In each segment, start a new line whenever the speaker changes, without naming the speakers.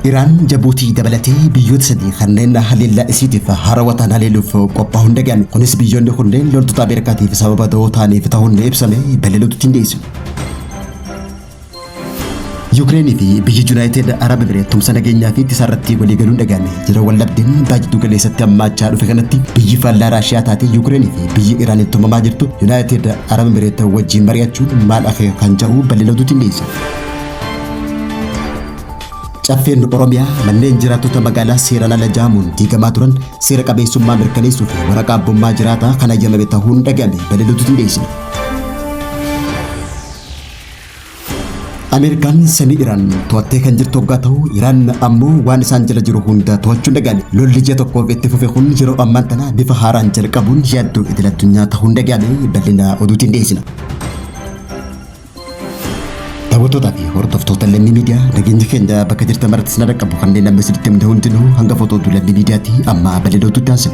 إيران جبوتي دبلتي بيوت سدي خنين هليلا إسيتي فهروتان هليلو فقبهن دجامي خنس بيون خنين لون تطابيركاتي في سبب دوتاني فتهون إبسامي بللو تنديسو يوكرين في بيجي يونايتد عرب بريت تمسنا جينا في تسارتي ولي قالون دجامي جرو ولبدين باجدو قلي ستم ما تشارو في غنتي بيجي فالا راشيا تاتي يوكرين في بيجي إيران تما ما جرتو يونايتد عرب بريت وجي مرياتشو مال أخي خنجاو بللو تنديسو Caffeen Oromiyaa manneen jiraattota magaalaa seeraan ala jaamuun diigamaa turan seera qabeessummaa mirkaneessuu fi waraqaa abbummaa jiraataa kan ayyamame ta'uun dhagame balaliitu tindeessine. Ameerikaan samii Iraan to'attee kan jirtu hoggaa ta'u Iraan ammoo waan isaan jala jiru hunda to'achuun dhagame. Lolli ji'a tokkoof itti fufe kun yeroo ammaan tana bifa haaraan jalqabuun yaaddoo idil addunyaa ta'uun dhagame bal'ina oduu tindeessina. Daawwattoota fi hordoftoota lammii miidiyaa nageenya keenya bakka jirtan maratti isin dhaqqabu kanneen amma isinitti himne hundinuu hanga footoo lammii miidiyaatti amma bal'inootu taasisa.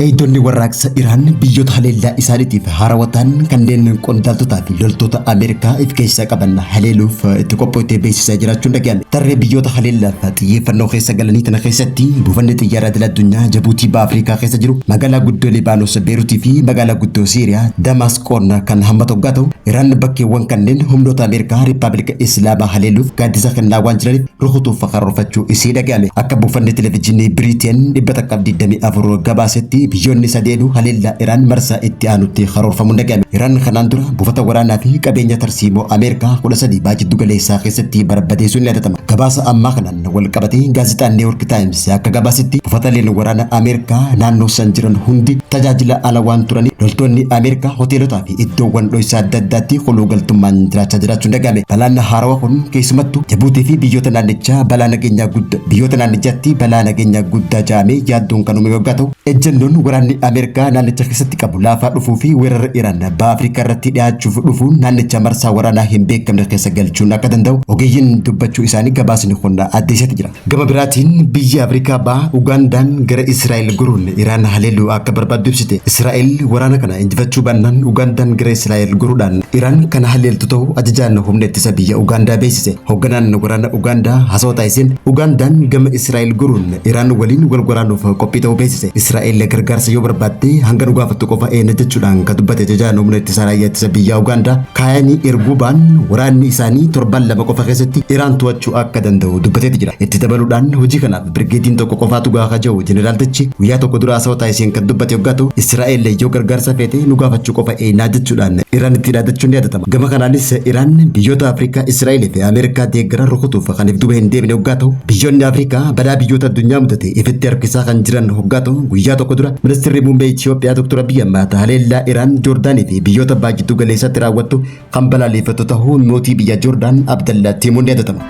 Eedonni warraaqsa Iraan biyyoota haleellaa isaaniitiif haarawwataan kanneen qondaaltotaa fi loltoota Ameerikaa if keessaa qaban haleeluuf itti qophooftee beeksisaa jiraachuun dhaga'ame. Tarree biyyoota haleellaaf xiyyeeffannoo keessa galanii tana keessatti buufanni xiyyaaraa idil addunyaa Jabuutii ba'a Afrikaa keessa jiru magaalaa guddoo Libaanos Beeruutii fi magaalaa guddoo Siiriyaa Damaasqoon kan hammatu hoggaa ta'u Iraan bakkeewwan kanneen humnoota Ameerikaa Riippaabilika Islaamaa haleeluuf gaaddisa kennaa waan jiraniif rukutuuf karoorfachuu isii dhaga'ame. Akka buufanni televezyiinii Biriteen 124 gabaasetti biyyoonni sadeenu haleellaa Iraan marsaa itti aanutti karoorfamuun dhaga'ame. Iraan kanaan dura buufata waraanaa fi qabeenya tarsiimoo Ameerikaa 13 baajiddu galeessaa keessatti barbadeessuun yaadatama. Gabaasa ammaa kanaan wal qabatee gaazexaan New York Times akka gabaasetti buufataaleen waraanaa Ameerikaa naannoo san jiran hundi tajaajila ala waan turaniif loltoonni Ameerikaa hoteelotaa fi iddoowwan dho'isaa adda addaatti koluu galtummaan jiraachaa jiraachuun dhaga'ame. Balaan haarawaa kun keessumattuu Jabuutii fi biyyoota naannichaa balaa nageenyaa guddaa biyyoota naannichaatti balaa nageenyaa guddaa jaamee yaaddoon kan uume yoggaa ta'u ejjennoon waraanni Ameerikaa naannicha keessatti qabu laafaa dhufuu fi weerara Iraan ba'a Afrikaa irratti dhiyaachuuf dhufuun naannicha marsaa waraanaa hin beekamne keessa galchuun akka danda'u ogeeyyiin dubbachuu isaanii gabaasni kun addeessatti jira. Gama biraatiin biyya Afrikaa ba'a Ugaandaan gara Israa'el goruun Iraan haleeluu akka barbaaddu ibsite. Israa'el waraana kana injifachuu baannaan Ugaandaan gara Israa'el goruudhaan Iraan kana haleeltu ta'uu ajajaan humna ittisa biyya Ugaandaa beeksise. Hoogganaan waraana Ugaandaa Hasawa Taayiseen Ugaandaan gama Israa'el goruun Iraan waliin wal waraanuuf qophii ta'uu beeksise. Israa'el gargaarsa yoo barbaadde hanga nu gaafattu qofa eena jechuudhaan kan dubbate ajajaan humna ittisa raayyaa ittisa biyya Ugaandaa kaayanii erguubaan waraanni isaanii torban lama qofa keessatti Iraan to'achuu akka danda'u dubbateeti jira. Itti dabaluudhaan hojii kanaaf birgeediin tokko qofaatu gaafa jiru jeneraaltichi guyyaa tokko dura Hasawa Taayiseen kan dubbate hoggaa ta'u Israa'el yoo gargaarsa feete nu gaafachuu qofa eenaa jechuudhaan Iraan itti dhaadachuun ni yaadatama. Gama kanaanis Iraan biyyoota Afrikaa Israa'el fi Ameerikaa deeggaran rukutuuf kan if duba hin deemne hoggaa ta'u biyyoonni Afrikaa balaa biyyoota addunyaa mudate ifitti harkisaa kan jiran hoggaa ta'u guyyaa tokko dura ministeerri muummee Itoophiyaa Dr. Abiy Ahmed haleellaa Iraan Joordaanii fi biyyoota baajiddu galeessatti raawwattu kan balaaleffatu ta'uu mootii biyya Joordaan Abdallaa timuun ni yaadatama.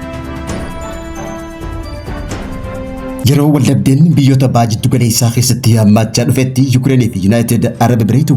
Yeroo waldhabdeen biyyoota baajiddu galeessaa keessatti hammaachaa dhufetti Yuukireenii fi Yuunaayitid Arab Emireet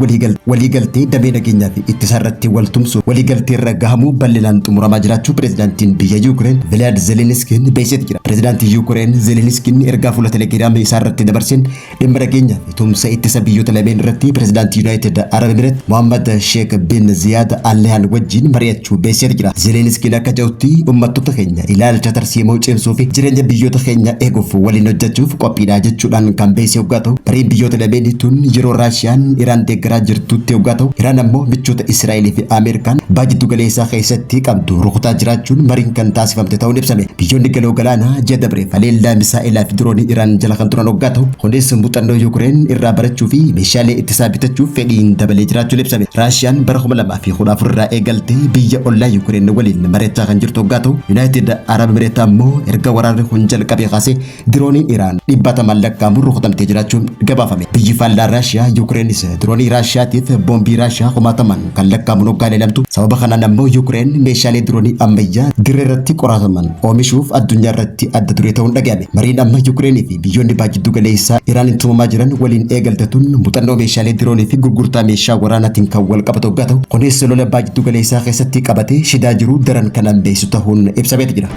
waliigaltee damee nageenyaa fi ittisa irratti wal tumsu waliigaltee irra gahamuu bal'inaan xumuramaa jiraachuu pireezidaantiin biyya Yuukireen Vilaad Zelenskiin beeksisee jira. Pireezidaantii Yuukireen Zelenskiin ergaa fuula telegiraamii isaa irratti dabarseen dhimma nageenyaa fi tumsa ittisa biyyoota lameen irratti pireezidaantii Yuunaayitid Arab Emireet Mohammed Sheikh bin Ziyad Al Nahyan wajjin mari'achuu beeksisee jira. Zelenskiin akka jedhutti uummattoota keenya ilaalcha tarsiimoo cimsuu fi jireenya biyyoota keenya eeguuf waliin hojjechuuf qophiidha jechuudhaan kan beeksise hoggaa ta'u bariin biyyoota lameenii tun yeroo Raashiyaan Iraan deeggaraa jirtutti hoggaa ta'u Iraan ammoo michoota Israa'el fi Ameerikaan baajiddu galeessaa keessatti qabdu rukutaa jiraachuun mariin kan taasifamte ta'uun ibsame. Biyyoonni galoo galaanaa ji'a dabreef haleellaa misaa'ilaa fi diroonii Iraan jala kan turan hoggaa ta'u kunis muuxannoo Yuukireen irraa barachuu fi meeshaalee ittisaa bitachuuf fedhiin dabalee jiraachuun ibsame. Raashiyaan bara 2014 irraa eegaltee biyya ollaa Yuukireen waliin mari'achaa kan jirtu hoggaa ta'u Yuunaayitid Arab Emireet ammoo erga waraanni kun jalqabee kaasee diroonii Iraan dhibbata maallaqaamuun rukutamtee jiraachuun gabaafame. Biyyi faallaa Raashiyaa Yuukireenis diroonii Raashiyaatiif boombii Raashiyaa kumaataman kan lakkaamuun hoggaa leelamtu. Sababa kanaan ammoo Yuukireen meeshaalee diroonii ammayyaa dirree irratti qorataman oomishuuf addunyaa irratti adda duree ta'uun dhaga'ame. Mariin amma Yuukireenii fi biyyoonni baajiddu galeessaa Iraan tumamaa jiran waliin eegaltatuun muuxannoo meeshaalee diroonii fi gurgurtaa meeshaa waraanaatiin kan wal qabatu hoggaa ta'u kunis lola baajiddu galeessaa keessatti qabatee shidaa jiru daran kan hambeessu ta'uun ibsameeti jira.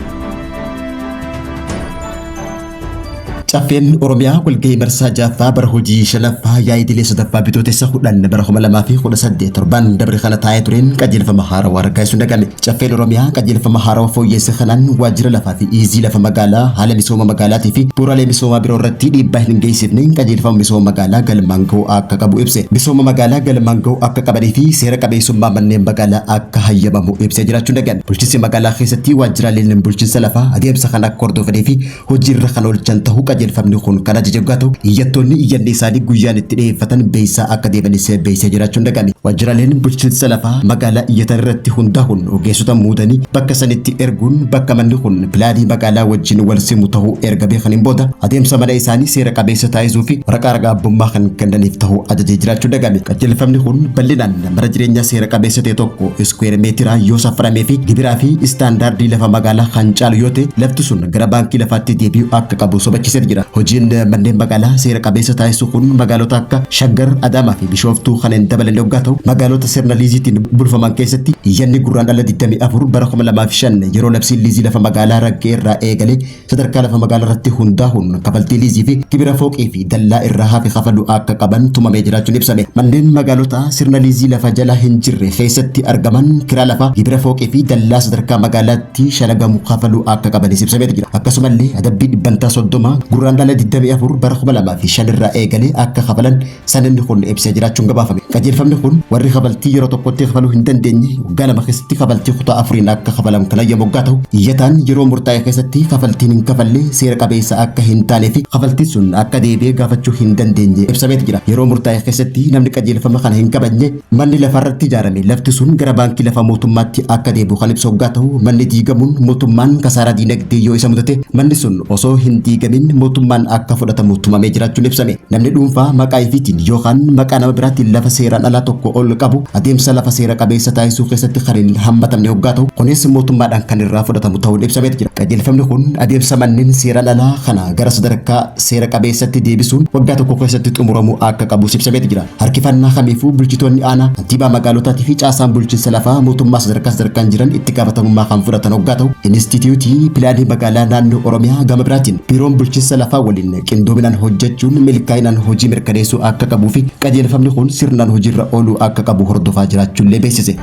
Caffeen Oromiyaa walgahii marsaa jaffaa bara hojii shanaffaa yaa'ii idilee sadaffaa bitootessa kudhan bara 2018 torban dabre kana taa'ee tureen qajeelfama haarawaa raggaasisuun dhagame. Caffeen Oromiyaa qajeelfama haarawaa fooyyeessa kanaan waajjira lafaa fi iizii lafa magaalaa haala misooma magaalaatii fi bu'uuraalee misoomaa biroo irratti dhiibbaa hin geessifne qajeelfama misooma magaalaa galmaan ga'uu akka qabu ibse. Misooma magaalaa galmaan ga'uu akka qabanii fi seera qabeessummaa manneen magaalaa akka hayyamamu ibsee jiraachuun dhagame. Bulchiinsi magaalaa keessatti waajjiraaleen bulchiinsa lafaa adeemsa kan akka hordofanii fi hojiirra kan oolchan ta'uu qajeelfamni kun kan ajajamuu ta'u iyyattoonni iyyanni isaanii guyyaan itti dhiyeeffatan beeysaa akka deebanis beeksisee jiraachuun dhagame. Waajjiraaleen bulchiinsa lafaa magaalaa iyyatan irratti hundaa'uun ogeessota muudanii bakka sanitti erguun bakka manni kun pilaanii magaalaa wajjin wal simu ta'uu erga beekaniin booda adeemsa mana isaanii seera qabeessa taasisuu fi waraqaa ragaa abbummaa kan kennaniif ta'uu ajajee jiraachuun dhagame. Qajeelfamni kun bal'inaan mana jireenyaa seera qabeessa ta'e tokko iskweer meetiraa yoo safaramee fi gibiraa fi istaandaardii lafa magaalaa kan caalu yoo ta'e lafti sun gara baankii lafaatti deebi'uu akka qabu sobachiisee jira. Hojiin manneen magaalaa seera qabeessa taasisuu kun magaalota akka Shaggar, Adaamaa fi Bishooftuu kan hin dabalanne hoggaa ta'u magaalota sirna liiziitiin bulfaman keessatti iyyanni gurraandhala 24 bara 2005 yeroo labsiin liizii lafa magaalaa raggee irraa eegalee sadarkaa lafa magaalaa irratti hundaa'uun kafaltii liizii fi gibira fooqii fi dallaa irraa hafe kafaluu akka qaban tumamee jiraachuun ibsame. Manneen magaalota sirna liizii lafa jala hin jirre keessatti argaman kiraa lafaa gibira fooqii fi dallaa sadarkaa magaalaatti shalagamu kafaluu akka qabanis ibsamee jira. Akkasumallee adabbii dhibbantaa 30 gurraandhala 24 bara 2005 irraa eegalee akka kafalan sanadni kun ibsee jiraachuun gabaafame. Qajeelfamni kun warri kafaltii yeroo tokkotti kafaluu hin dandeenye waggaa lama keessatti kafaltii kutaa afuriin akka kafalan kan ayyamu hoggaa ta'u iyyataan yeroo murtaa'e keessatti kafaltiin hin kafalle seera qabeessa akka hin taanee fi kafaltiin sun akka deebi'ee gaafachuu hin dandeenye ibsamee jira. Yeroo murtaa'e keessatti namni qajeelfama kana hin kabajne manni lafarratti ijaarame lafti sun gara baankii lafa mootummaatti akka deebi'u kan ibsu hoggaa ta'u manni diigamuun mootummaan kasaaraa diinagdee yoo isa mudate manni sun osoo hin diigamin mootummaan akka fudhatamu tumamee jiraachuun ibsame. Namni dhuunfaa maqaa ifiitiin yookaan maqaa nama biraatiin lafa seeraan alaa tokko ol qabu adeemsa lafa seera qabeessa taasisuu keessatti kan hin hammatamne hoggaa ta'u kunis mootummaadhaan kan irraa fudhatamu ta'uun ibsamee jira. Qajeelfamni kun adeemsa manneen seeraan alaa kana gara sadarkaa seera qabeessatti deebisuun waggaa tokko keessatti xumuramuu akka qabu ibsamee jira. Harkifannaa kamiifuu bulchitoonni aanaa kantiibaa magaalotaatii fi caasaan bulchiinsa lafaa mootummaa sadarkaan jiran itti gaafatamummaa kan fudhatan hoggaa ta'u Inistituutii Pilaanii Magaalaa Naannoo Oromiyaa gama biraatiin biiroon bulchiinsa lafaa waliin qindoominaan hojjechuun milkaa'inaan hojii mirkaneessuu akka qabuu fi qajeelfamni kun sirnaan hojiirra ooluu akka qabu hordofaa jiraachuullee beeksise.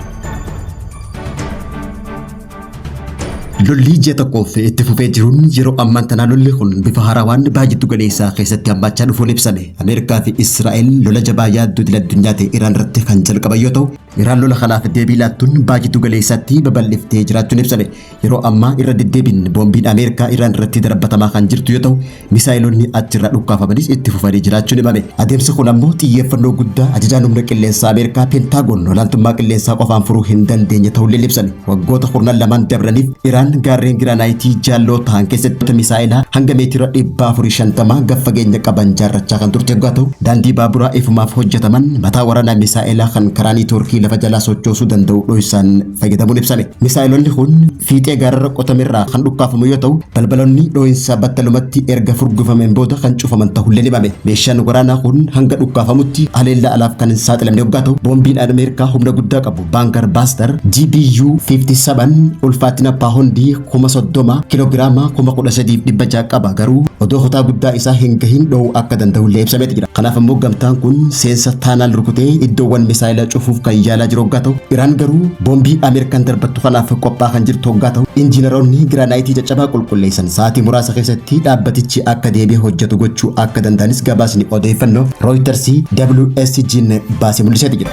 Lolli ji'a tokkoof itti fufee jiruun yeroo ammaan tana lolli kun bifa haarawaan baay'ee galeessaa keessatti hammaachaa dhufuun ibsame. Ameerikaa fi Israa'el lola jabaa yaaddoo idil addunyaa ta'e Iraan irratti kan jalqaban yoo ta'u Iraan lola kanaaf deebii laattuun baay'ee galeessaatti babal'iftee jiraachuun ibsame. Yeroo ammaa irra deddeebiin boombiin Ameerikaa Iraan irratti darbatamaa kan jirtu yoo ta'u misaa'ilonni achirraa dhukkaafamanis itti fufanii jiraachuun himame. Adeemsi kun ammoo xiyyeeffannoo guddaa ajajaan humna qilleensaa Ameerikaa Pentaagoon olaantummaa qilleensaa qofaan furuu hin dandeenye ta'ullee ibsame. Waggoota kurnan lamaan dabraniif Iraan gaarreen giraanaayitii jaalloo ta'an keessatti misaa'ilaa hanga meetira 450 gad fageenya qaban jaarrachaa kan turte hoggaa ta'u daandii baaburaa ifumaaf hojjetaman mataa waraanaa misaa'ilaa kan karaa niitoorkii lafa jalaa sochoosuu danda'u dho'isaan fayyadamuun ibsame. Misaa'ilonni kun fiixee gaararra qotamerraa kan dhukkaafamu yoo ta'u balbalonni dho'insa battalumatti erga furgufameen booda kan cufaman ta'ullee himame. Meeshaan waraanaa kun hanga dhukkaafamutti haleellaa alaaf kan hin saaxilamne hoggaa ta'u boombiin Ameerikaa humna guddaa qabu Baangar Baaster GBU 57 ulfaatina paawundii 30 kiloogiraama 13,600 qaba garuu odoo hotaa guddaa isaa hin gahin dho'uu akka danda'ullee ibsamee jira. Kanaaf immoo gamtaan kun seensa taanaan rukutee iddoowwan misaa'ilaa cufuuf kan yaalaa jiru hoggaa ta'u Iraan garuu boombii Ameerikaan darbattu kanaaf qophaa kan jirtu hoggaa ta'u injiinaroonni giraanaayitii caccabaa qulqulleessan sa'aatii muraasa keessatti dhaabbatichi akka deebi'ee hojjetu gochuu akka danda'anis gabaasni odeeffannoo Reuters WSG'n baasee mul'isee jira.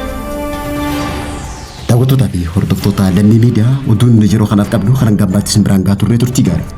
Daawwattoota fi hordoftoota lammii miidiyaa oduun yeroo kanaaf qabnu kan gammachiisan biraan gaa turre turtii gaarii.